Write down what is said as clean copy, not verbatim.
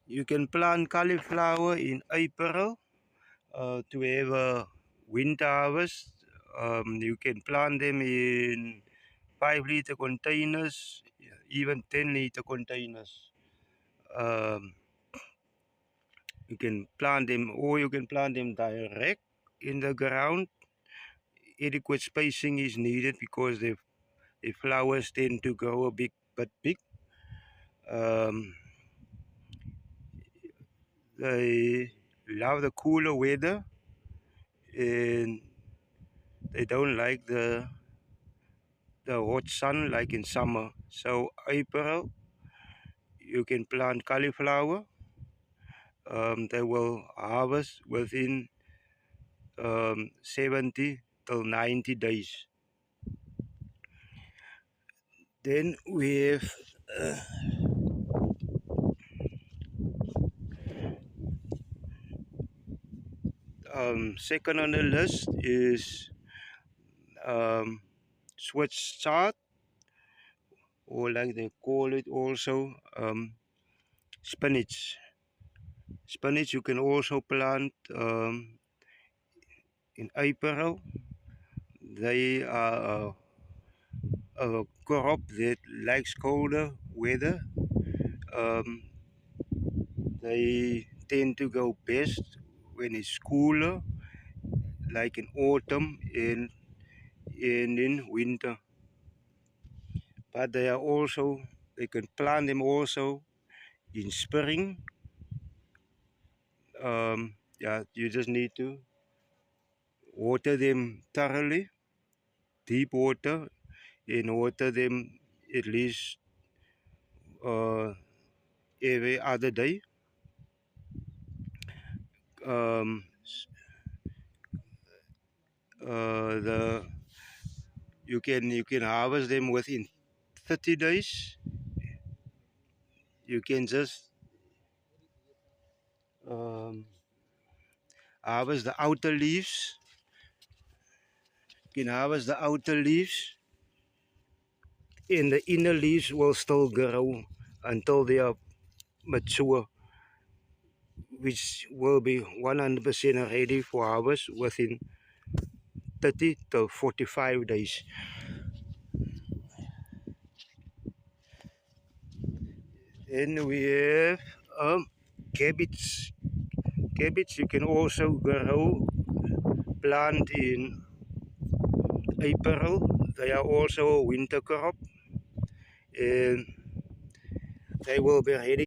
You can plant cauliflower in April to have a winter harvest. You can plant them in 5-liter containers, even 10-liter containers. Um, you can plant them, or you can plant them direct in the ground. Adequate spacing is needed because the flowers tend to grow a bit big. Um, they love the cooler weather, and they don't like the hot sun like in summer. So April, you can plant cauliflower. They will harvest within 70 till 90 days. Then we have second on the list is Swiss chard, or like they call it also, spinach. Spinach you can also plant in April. They are a crop that likes colder weather. Um, they tend to go best when it's cooler, like in autumn and in winter. But they are also, they can plant them also in spring. Yeah, you just need to water them thoroughly, deep water, and water them at least every other day. Um, the you can harvest them within 30 days. You can just um, harvest the outer leaves. You can harvest the outer leaves, and the inner leaves will still grow until they are mature, which will be 100% ready for harvest within 30 to 45 days. Then we have cabbage. Cabbage you can also grow, plant in April. They are also a winter crop, and they will be ready